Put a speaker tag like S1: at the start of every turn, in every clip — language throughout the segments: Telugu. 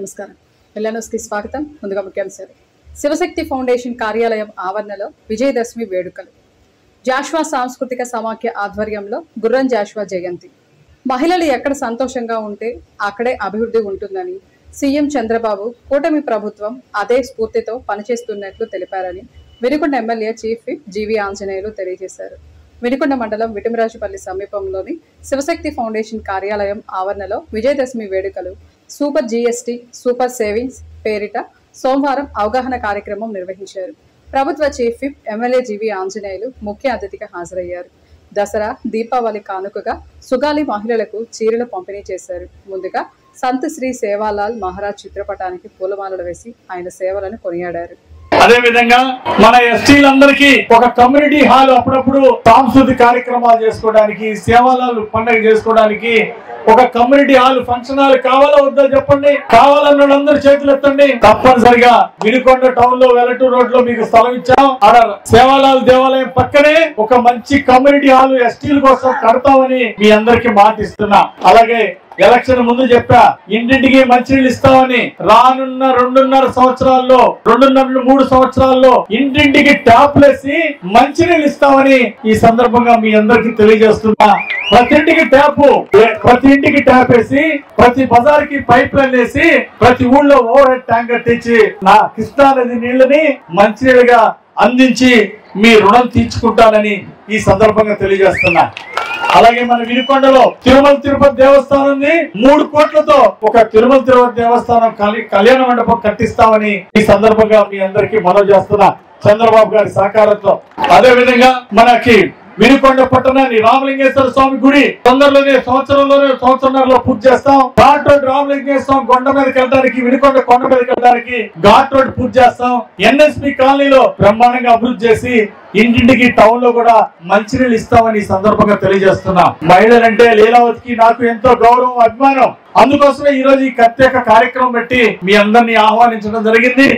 S1: నమస్కారం. ఎల్ఎన్ఎస్కి స్వాగతం. ముందుగా ముఖ్యాంశాలు. శివశక్తి ఫౌండేషన్ కార్యాలయం ఆవరణలో విజయదశమి వేడుకలు. జాషువా సాంస్కృతిక సమాఖ్య ఆధ్వర్యంలో గుర్రం జాషువా జయంతి. మహిళలు ఎక్కడ సంతోషంగా ఉంటే అక్కడే అభివృద్ధి ఉంటుందని సీఎం చంద్రబాబు కూటమి ప్రభుత్వం అదే స్ఫూర్తితో పనిచేస్తున్నట్లు తెలిపారని Vinukonda MLA chief whip GV Anjaneyulu తెలియజేశారు. వినుకొండ మండలం విటమరాజుపల్లి సమీపంలోని శివశక్తి ఫౌండేషన్ కార్యాలయం ఆవరణలో విజయదశమి వేడుకలు సూపర్ జీఎస్టీ సూపర్ సేవింగ్స్ పేరిట సోమవారం అవగాహన కార్యక్రమం నిర్వహించారు. ప్రభుత్వ చీఫ్ విప్ ఎమ్మెల్యే జీవి ఆంజనేయులు ముఖ్య అతిథిగా హాజరయ్యారు. దసరా దీపావళి కానుకగా సుగాలి మహిళలకు చీరలు పంపిణీ చేశారు. ముందుగా సంత్ శ్రీ సేవాలాల్ మహారాజ్ చిత్రపటానికి పూలమాలలు వేసి ఆయన సేవలను కొనియాడారు.
S2: అదే విధంగా మన ఎస్టీలందరికీ ఒక కమ్యూనిటీ హాల్ అప్పుడప్పుడు సాంస్కృతిక కార్యక్రమాలు చేసుకోవడానికి, సేవాలాలు పండుగ చేసుకోవడానికి ఒక కమ్యూనిటీ హాల్ ఫంక్షన్ హాల్ కావాలా వద్దా చెప్పండి. కావాలన్న వాళ్ళందరూ చేతులు ఎత్తండి. తప్పనిసరిగా వినుకొండ టౌన్ లో వెల్లటూరు రోడ్ లో మీకు స్థలం ఇచ్చాం. ఆడ సేవాలాల్ దేవాలయం పక్కనే ఒక మంచి కమ్యూనిటీ హాల్ ఎస్టీల కోసం కడతామని మీ అందరికి మాట ఇస్తున్నా. అలాగే ఎలక్షన్ ముందు చెప్పా, ఇంటింటికి మంచినీళ్ళు ఇస్తామని. రానున్న 2.5 సంవత్సరాల్లో 3 సంవత్సరాల్లో ఇంటింటికి ట్యాప్లేసి మంచినీళ్ళు ఇస్తామని ఈ సందర్భంగా మీ అందరికి తెలియజేస్తున్నా. ప్రతి ఇంటికి ట్యాప్ వేసి, ప్రతి బజార్కి పైప్ లైన్ వేసి, ప్రతి ఊళ్ళో ఓవర్ హెడ్ ట్యాంక్ కట్టించి నా కృష్ణా నది నీళ్లని మంచినీళ్ళుగా అందించి మీ రుణం తీర్చుకుంటానని ఈ సందర్భంగా తెలియజేస్తున్నా. అలాగే మన వినుకొండలో తిరుమల తిరుపతి దేవస్థానం ఉంది. 3 కోట్లతో ఒక తిరుమల తిరుపతి దేవస్థానం కళ్యాణ మండపం కట్టిస్తామని ఈ సందర్భంగా మీ అందరికీ మనవి చేస్తున్నా, చంద్రబాబు గారి సహకారంతో. అదే విధంగా మనకి వినుకొండ పట్టణాన్ని రామలింగేశ్వర స్వామి గుడి తొందరలోనే సంవత్సరంలో పూర్తి చేస్తాం. ఘాట్ రోడ్ రామలింగేశ్వర స్వామి కొండ మీదకి వెళ్ళడానికి, వినుకొండ కొండ మీదకి వెళ్ళడానికి ఘాట్ రోడ్ పూర్తి చేస్తాం. ఎన్ఎస్పి కాలనీలో బ్రహ్మాండంగా అభివృద్ధి చేసి ఇంటింటికి టౌన్ లో కూడా మంచినీళ్ళు ఇస్తామని ఈ సందర్భంగా తెలియజేస్తున్నా. మహిళలంటే లీలావతికి నాకు ఎంతో గౌరవం, అభిమానం. అందుకోసమే ఈ రోజు ఈ ప్రత్యేక కార్యక్రమం పెట్టి మీ అందరినీ ఆహ్వానించడం జరిగింది.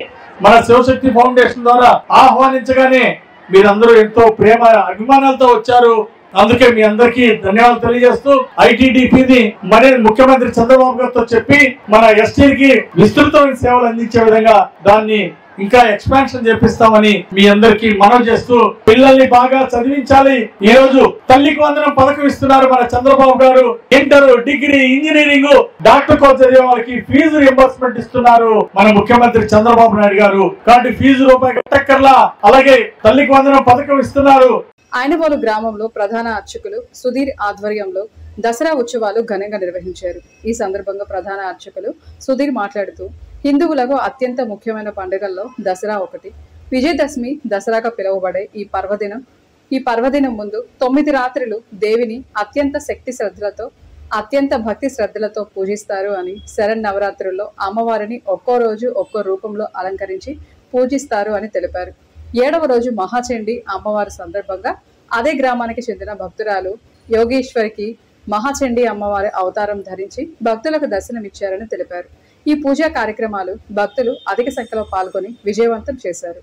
S2: మన శివశక్తి ఫౌండేషన్ ద్వారా ఆహ్వానించగానే మీరందరూ ఎంతో ప్రేమ అభిమానాలతో వచ్చారు. అందుకే మీ అందరికీ ధన్యవాదాలు తెలియజేస్తూ ఐటీడీపీని మరి ముఖ్యమంత్రి చంద్రబాబు గారితో చెప్పి మన ఎస్టీలకి విస్తృతమైన సేవలు అందించే విధంగా దాన్ని ఇంకా ఎక్స్పాన్షన్ చేపిస్తామని మీ అందరికి మనవి చేస్తూ, పిల్లల్ని బాగా చదివించాలి. ఈ రోజు తల్లికి వందనం పథకం ఇస్తున్నారు మన చంద్రబాబు గారు. Inter, degree, engineering, doctor course చదివే వాళ్ళకి ఫీజు రియంబర్స్మెంట్ ఇస్తున్నారు మన ముఖ్యమంత్రి చంద్రబాబు నాయుడు గారు. కాబట్టి ఫీజు రూపాయి కట్టక్కర్లా. అలాగే తల్లికి వందనం పథకం ఇస్తున్నారు.
S1: ఆయనవోలు గ్రామంలో ప్రధాన అర్చకులు సుధీర్ ఆధ్వర్యంలో దసరా ఉత్సవాలు ఘనంగా నిర్వహించారు. ఈ సందర్భంగా ప్రధాన అర్చకులు సుధీర్ మాట్లాడుతూ, హిందువులకు అత్యంత ముఖ్యమైన పండుగల్లో దసరా ఒకటి. విజయదశమి దసరాగా పిలువబడే ఈ పర్వదినం ముందు 9 రాత్రులు దేవిని అత్యంత శక్తి శ్రద్ధలతో, అత్యంత భక్తి శ్రద్ధలతో పూజిస్తారు అని, శరన్నవరాత్రుల్లో అమ్మవారిని ఒక్కో రోజు ఒక్కో రూపంలో అలంకరించి పూజిస్తారు అని తెలిపారు. 7వ రోజు మహాచండి అమ్మవారి సందర్భంగా అదే గ్రామానికి చెందిన భక్తురాలు యోగేశ్వరికి మహాచండి అమ్మవారి అవతారం ధరించి భక్తులకు దర్శనమిచ్చారని తెలిపారు. ఈ పూజా కార్యక్రమాలు భక్తులు అధిక సంఖ్యలో పాల్గొని విజయవంతం చేశారు.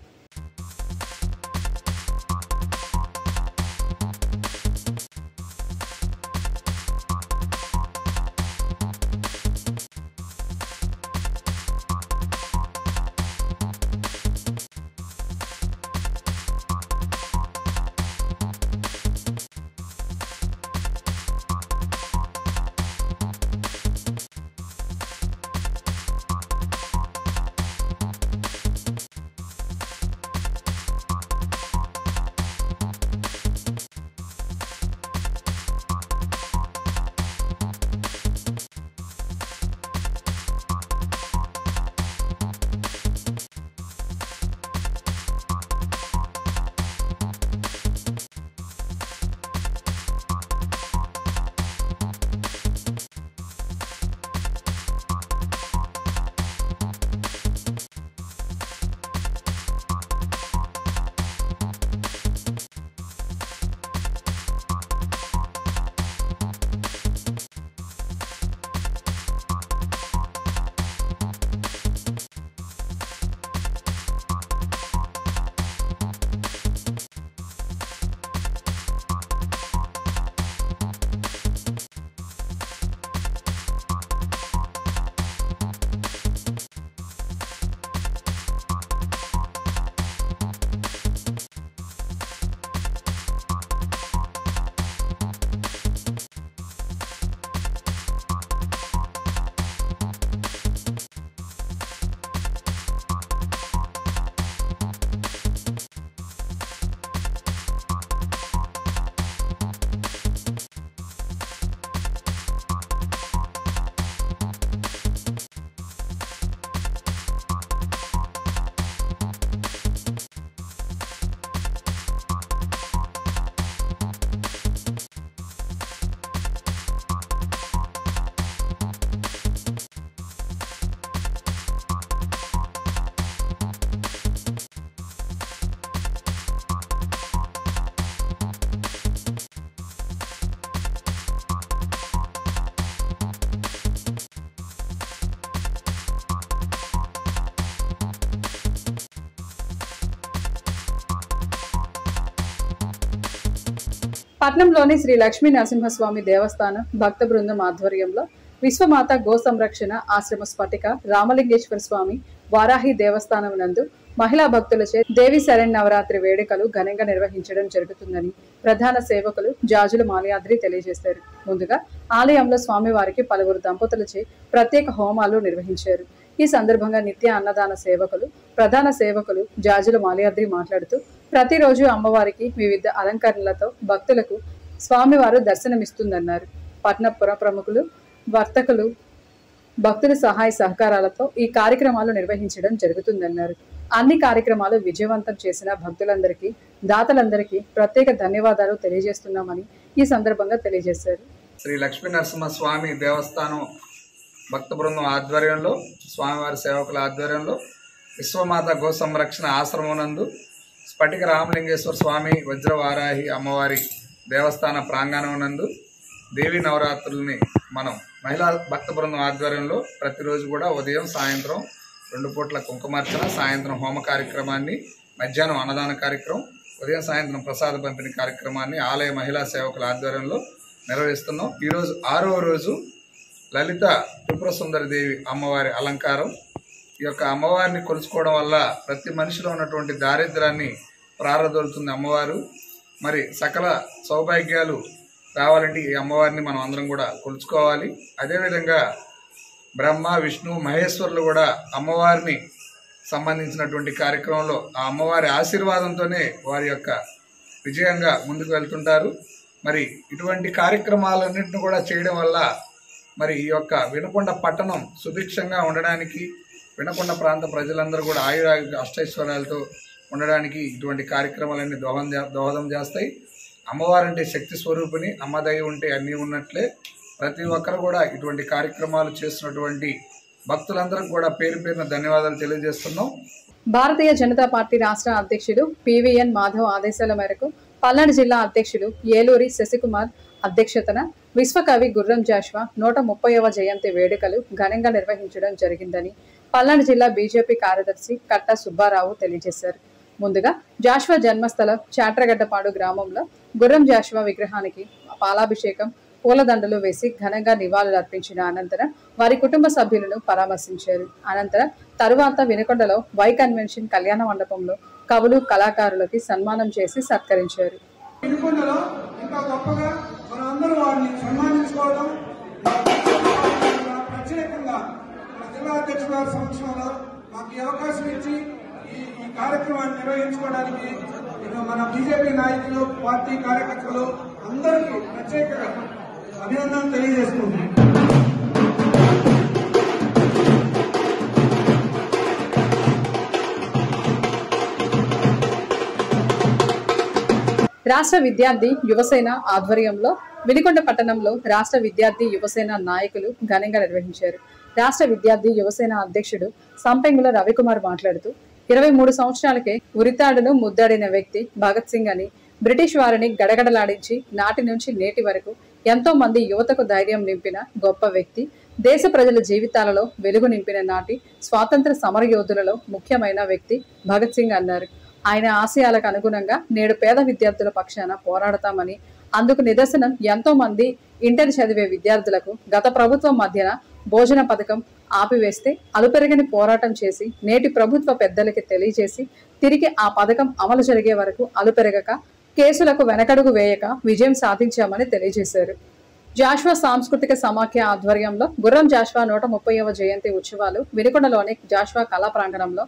S1: పట్నంలోని శ్రీ లక్ష్మీ నరసింహస్వామి దేవస్థానం భక్త బృందం ఆధ్వర్యంలో విశ్వమాత గో సంరక్షణ ఆశ్రమ స్ఫటిక రామలింగేశ్వర స్వామి వారాహి దేవస్థానం నందు మహిళా భక్తులచే దేవి శరణ్ వేడుకలు ఘనంగా నిర్వహించడం జరుగుతుందని ప్రధాన సేవకులు జాజుల మాల్యాద్రి తెలియజేశారు. ముందుగా ఆలయంలో స్వామివారికి పలువురు దంపతులచే ప్రత్యేక హోమాలు నిర్వహించారు. ఈ సందర్భంగా నిత్య అన్నదాన సేవకులు ప్రధాన సేవకులు జాజుల మాల్యాద్రి మాట్లాడుతూ ప్రతిరోజు అమ్మవారికి వివిధ అలంకరణలతో భక్తులకు స్వామివారు దర్శనమిస్తుందన్నారు. పట్నపుర ప్రముఖులు వర్తకులు భక్తుల సహాయ సహకారాలతో ఈ కార్యక్రమాలు నిర్వహించడం జరుగుతుందన్నారు. అన్ని కార్యక్రమాలు విజయవంతం చేసిన భక్తులందరికీ దాతలందరికీ ప్రత్యేక ధన్యవాదాలు తెలియజేస్తున్నామని ఈ సందర్భంగా తెలియజేశారు.
S3: శ్రీ లక్ష్మీ నరసింహ స్వామి దేవస్థానం భక్త బృందం ఆధ్వర్యంలో స్వామివారి సేవకుల ఆధ్వర్యంలో విశ్వమాత గో సంరక్షణ ఆశ్రమం నందు స్ఫటిక రామలింగేశ్వర స్వామి వజ్రవారాహి అమ్మవారి దేవస్థాన ప్రాంగణం నందు దేవీ నవరాత్రుల్ని మనం మహిళా భక్త బృందం ఆధ్వర్యంలో ప్రతిరోజు కూడా ఉదయం సాయంత్రం 2 పూట్ల కుంకుమార్చన, సాయంత్రం హోమ కార్యక్రమాన్ని, మధ్యాహ్నం అన్నదాన కార్యక్రమం, ఉదయం సాయంత్రం ప్రసాద పంపిణీ కార్యక్రమాన్ని ఆలయ మహిళా సేవకుల ఆధ్వర్యంలో నిర్వహిస్తున్నాం. ఈరోజు 6వ రోజు లలిత త్రిపుర సుందరి దేవి అమ్మవారి అలంకారం. ఈ యొక్క అమ్మవారిని కొలుచుకోవడం వల్ల ప్రతి మనిషిలో ఉన్నటువంటి దారిద్ర్యాన్ని ప్రారదోలుతుంది అమ్మవారు. మరి సకల సౌభాగ్యాలు రావాలంటే ఈ అమ్మవారిని మనం అందరం కూడా కొలుచుకోవాలి. అదేవిధంగా బ్రహ్మ విష్ణు మహేశ్వరులు కూడా అమ్మవారిని సంబంధించినటువంటి కార్యక్రమంలో ఆ అమ్మవారి ఆశీర్వాదంతోనే వారి యొక్క విజయంగా ముందుకు వెళ్తుంటారు. మరి ఇటువంటి కార్యక్రమాలన్నింటిని కూడా చేయడం వల్ల మరి ఈ యొక్క వినుకొండ పట్టణం సుభిక్షంగా ఉండడానికి, వినుకొండ ప్రాంత ప్రజలందరూ కూడా ఆయుర అష్టైశ్వర్యాలతో ఉండడానికి ఇటువంటి కార్యక్రమాలన్నీ దోహదం చేస్తాయి. అమ్మవారంటే శక్తి స్వరూపిణి, అమ్మదయ్య ఉంటే అన్నీ ఉన్నట్లే. ప్రతి ఒక్కరు కూడా ఇటువంటి కార్యక్రమాలు చేస్తున్నటువంటి భక్తులందరికీ కూడా పేరు పేరున ధన్యవాదాలు తెలియజేస్తున్నాం.
S1: భారతీయ జనతా పార్టీ రాష్ట్ర అధ్యక్షుడు పివిఎన్ మాధవ్ ఆదేశాల మేరకు పల్నాడు జిల్లా అధ్యక్షుడు ఏలూరి శశికుమార్ అధ్యక్షతన విశ్వకవి గుర్రం జాషువా 130వ జయంతి వేడుకలు ఘనంగా నిర్వహించడం జరిగిందని పల్నాడు జిల్లా బీజేపీ కార్యదర్శి కట్టా సుబ్బారావు తెలియజేశారు. ముందుగా జాషువా జన్మస్థలం చాట్రగడ్డపాడు గ్రామంలో గుర్రం జాషువా విగ్రహానికి పాలాభిషేకం, పూలదండలు వేసి ఘనంగా నివాళులర్పించిన అనంతరం వారి కుటుంబ సభ్యులను పరామర్శించారు. అనంతరం తరువాత వినుకొండలో వై కన్వెన్షన్ కళ్యాణ మండపంలో కవులు కళాకారులకి సన్మానం చేసి సత్కరించారు.
S4: కార్యక్రమాన్ని నిర్వహించుకోవడానికి మన బీజేపీ నాయకులు, పార్టీ కార్యకర్తలు అందరికీ ప్రత్యేకంగా అభినందనలు తెలియజేసుకుంటున్నాం.
S1: రాష్ట్ర విద్యార్థి యువసేన ఆధ్వర్యంలో వినుకొండ పట్టణంలో రాష్ట్ర విద్యార్థి యువసేన నాయకులు ఘనంగా నిర్వహించారు. రాష్ట్ర విద్యార్థి యువసేన అధ్యక్షుడు సంపెంగుల రవికుమార్ మాట్లాడుతూ 23 సంవత్సరాలకే ఉరితాడును ముద్దాడిన వ్యక్తి భగత్ సింగ్ అని, బ్రిటిష్ వారిని గడగడలాడించి నాటి నుంచి నేటి వరకు ఎంతో మంది యువతకు ధైర్యం నింపిన గొప్ప వ్యక్తి, దేశ ప్రజల జీవితాలలో వెలుగు నింపిన నాటి స్వాతంత్ర సమరయోధులలో ముఖ్యమైన వ్యక్తి భగత్ సింగ్ అన్నారు. ఆయన ఆశయాలకు అనుగుణంగా నేడు పేద విద్యార్థుల పక్షాన పోరాడతామని, అందుకు నిదర్శనం ఎంతో మంది ఇంటర్ చదివే విద్యార్థులకు గత ప్రభుత్వం మధ్యన భోజన పథకం ఆపివేస్తే అలుపెరగని పోరాటం చేసి నేటి ప్రభుత్వ పెద్దలకి తెలియజేసి తిరిగి ఆ పథకం అమలు జరిగే వరకు అలుపెరగక కేసులకు వెనకడుగు వేయక విజయం సాధించామని తెలియజేశారు. జాషువా సాంస్కృతిక సమాఖ్య ఆధ్వర్యంలో గుర్రం జాషువా 130వ జయంతి ఉత్సవాలు వినుకొండలోని జాషువా కళా ప్రాంగణంలో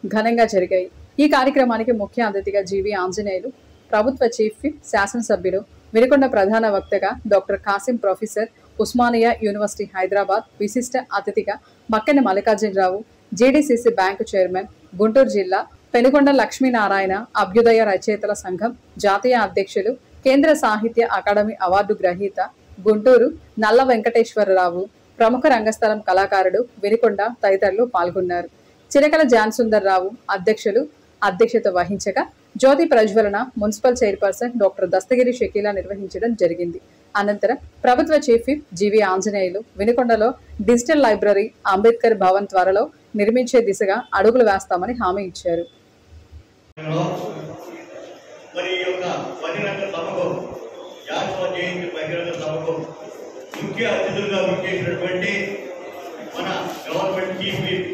S1: ఘనంగా జరిగాయి. ఈ కార్యక్రమానికి ముఖ్య అతిథిగా జీవి ఆంజనేయులు, ప్రభుత్వ చీఫ్ విప్, శాసనసభ్యులు, వినుకొండ ప్రధాన వక్తగా doctor Kasim, professor, Osmania university Hyderabad విశిష్ట అతిథిగా Makkena Mallikarjunarao, GDCC bank chairman, Guntur జిల్లా పెనుకొండ లక్ష్మీనారాయణ అభ్యుదయ రచయితల సంఘం జాతీయ అధ్యక్షులు, కేంద్ర సాహిత్య అకాడమీ అవార్డు గ్రహీత గుంటూరు నల్ల వెంకటేశ్వరరావు, ప్రముఖ రంగస్థలం కళాకారుడు వినుకొండ తదితరులు పాల్గొన్నారు. చిరకల జాన్సుందర్రావు అధ్యక్షత వహించగా జ్యోతి ప్రజ్వలన municipal chairperson doctor Dastagiri Shakeela నిర్వహించడం జరిగింది. అనంతరం ప్రభుత్వ చీఫ్ విప్ జీవి ఆంజనేయులు వినుకొండలో డిజిటల్ లైబ్రరీ, అంబేద్కర్ భవన్ త్వరలో నిర్మించే దిశగా అడుగులు వేస్తామని హామీ
S5: జాషువా జయంతి బహిరంగ సభకు ముఖ్య అతిథులుగా విచ్చేసినటువంటి మన గవర్నమెంట్ చీఫ్ విప్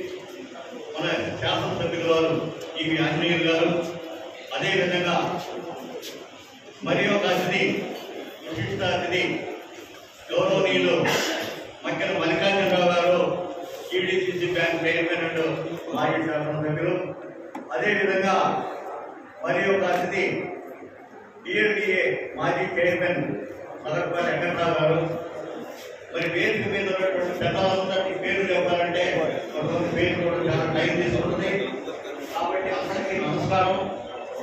S5: మన శాసనసభ్యుల వారు ఈవి ఆంజనేయులు గారు, అదేవిధంగా మరి ఒక అతిథి విశిష్ట అతిథి గౌరవనీయులు మక్కెన మల్లికార్జునరావు గారు, ఈడీసీసీ బ్యాంక్ చైర్మన్ అండ్ మాజీ శాసనసభ్యులు, అదేవిధంగా మరి ఒక అతిథి డిఎల్డిఏ మాజీ చైర్మన్ మదర్పల్లి వెంకటరావు గారు. మరి వేదిక మీద ఉన్నటువంటి పెద్దలందరికీ పేరు చెప్పాలంటే కొంతమంది పేరు కూడా చాలా టైం తీసుకుంటుంది. కాబట్టి అందరికీ నమస్కారం.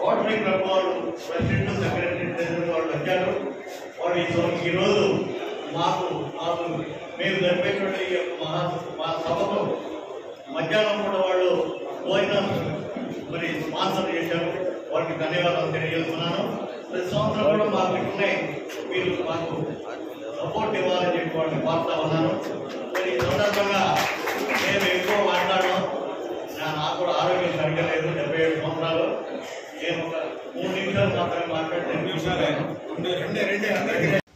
S5: రోటరీ క్లబ్ వాళ్ళు ప్రెసిడెంట్, సెక్రటరీ, ట్రెజరర్ వాళ్ళు వచ్చారు. వాళ్ళు ఈరోజు మాకు మేము జరిపేటువంటి మా సభకు మధ్యాహ్నం కూడా వాళ్ళు భోజనం మరి స్పాన్సర్ చేశారు. వారికి ధన్యవాదాలు తెలియజేస్తున్నాను. ప్రతి సంవత్సరం కూడా మాకు ఇట్లనే మీరు మాకు సపోర్ట్ ఇవ్వాలని చెప్పి వాళ్ళని కోరుతా ఉన్నాను. మరి ఈ సందర్భంగా మేము ఎక్కువ మాట్లాడడం, నాకు కూడా ఆరోగ్యం సరిగ్గా లేదు, 77 సంవత్సరాలు. నేను ఒక 3 నిమిషాలు మాత్రమే మాట్లాడుతున్నాను.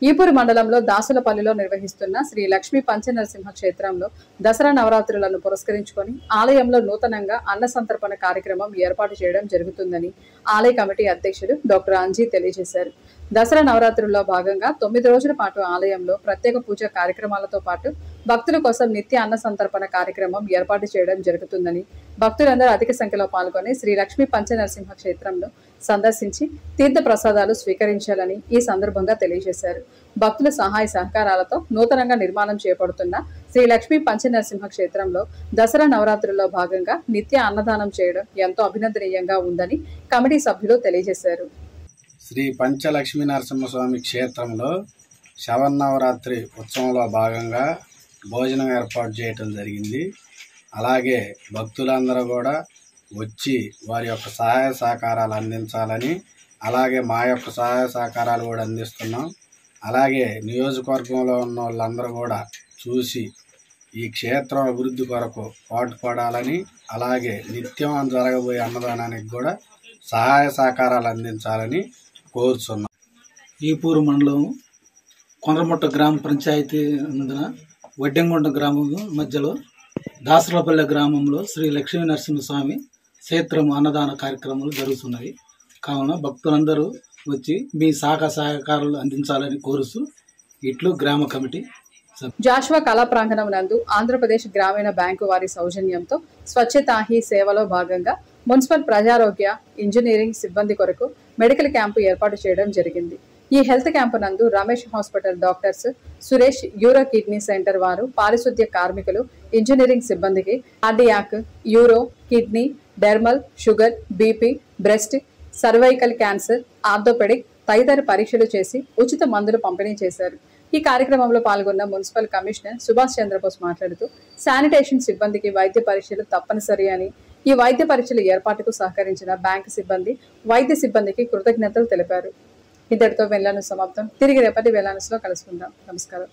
S1: ఈపూరు మండలంలో దాసులపల్లిలో నిర్వహిస్తున్న శ్రీ లక్ష్మీ పంచనరసింహ క్షేత్రంలో దసరా నవరాత్రులను పురస్కరించుకొని ఆలయంలో నూతనంగా అన్న సంతర్పణ కార్యక్రమం ఏర్పాటు చేయడం జరుగుతుందని ఆలయ కమిటీ అధ్యక్షుడు డాక్టర్ అంజీ తెలియజేశారు. దసరా నవరాత్రుల్లో భాగంగా 9 రోజుల పాటు ఆలయంలో ప్రత్యేక పూజా కార్యక్రమాలతో పాటు భక్తుల కోసం నిత్య అన్న సంతర్పణ కార్యక్రమం ఏర్పాటు చేయడం జరుగుతుందని, భక్తులందరూ అధిక సంఖ్యలో పాల్గొని శ్రీ లక్ష్మీ పంచనరసింహ క్షేత్రంలో సందర్శించి తీర్థ ప్రసాదాలు స్వీకరించాలని ఈ సందర్భంగా తెలియజేశారు. భక్తుల సహాయ సహకారాలతో నూతనంగా నిర్మాణం చేపడుతున్న శ్రీ లక్ష్మీ పంచనరసింహ క్షేత్రంలో దసరా నవరాత్రుల్లో భాగంగా నిత్య అన్నదానం చేయడం ఎంతో అభినందనీయంగా ఉందని కమిటీ సభ్యులు తెలియజేశారు.
S6: శ్రీ పంచలక్ష్మీ నరసింహస్వామి క్షేత్రంలో శవన్నవరాత్రి ఉత్సవంలో భాగంగా భోజనం ఏర్పాటు చేయటం జరిగింది. అలాగే భక్తులందరూ కూడా వచ్చి వారి యొక్క సహాయ సహకారాలు అందించాలని, అలాగే మా యొక్క సహాయ సహకారాలు కూడా అందిస్తున్నాం. అలాగే నియోజకవర్గంలో ఉన్న వాళ్ళందరూ కూడా చూసి ఈ క్షేత్రం అభివృద్ధి కొరకు పాటుపడాలని, అలాగే నిత్యం జరగబోయే అన్నదానానికి కూడా సహాయ సహకారాలు అందించాలని కోరుచున్నాం.
S7: ఈపూరు మండలం కొండ్రముట్ట గ్రామ పంచాయతీ నందున వడ్డెంగుంట గ్రామం మధ్యలో దాసరపల్లె గ్రామంలో శ్రీ లక్ష్మీ నరసింహస్వామి క్షేత్రం అన్నదాన కార్యక్రమాలు జరుగుతున్నాయి. కావున భక్తులందరూ వచ్చి మీ సహకారాలు అందించాలని కోరుతూ ఇట్లు గ్రామ కమిటీ.
S1: జాషువా కళా ప్రాంగణం నందు ఆంధ్రప్రదేశ్ గ్రామీణ బ్యాంకు వారి సౌజన్యంతో స్వచ్ఛతా హీ సేవలో భాగంగా మున్సిపల్ ప్రజారోగ్య ఇంజనీరింగ్ సిబ్బంది కొరకు మెడికల్ క్యాంపు ఏర్పాటు చేయడం జరిగింది. ఈ హెల్త్ క్యాంపు నందు Ramesh hospital doctors, Suresh uro kidney centre వారు పారిశుద్ధ్య కార్మికులు, ఇంజనీరింగ్ సిబ్బందికి cardiac, uro, kidney, dermal, sugar, BP, breast, cervical cancer, orthopaedic తదితర పరీక్షలు చేసి ఉచిత మందులు పంపిణీ చేశారు. ఈ కార్యక్రమంలో పాల్గొన్న మున్సిపల్ కమిషనర్ సుభాష్ చంద్రబోస్ మాట్లాడుతూ శానిటేషన్ సిబ్బందికి వైద్య పరీక్షలు తప్పనిసరి అని, ఈ వైద్య పరీక్షల ఏర్పాటుకు సహకరించిన బ్యాంకు సిబ్బంది, వైద్య సిబ్బందికి కృతజ్ఞతలు తెలిపారు. ఇంతటితో వెళ్లాను సమాప్తం. తిరిగి రేపటి వెళ్లానులో కలుసుకుందాం. నమస్కారం.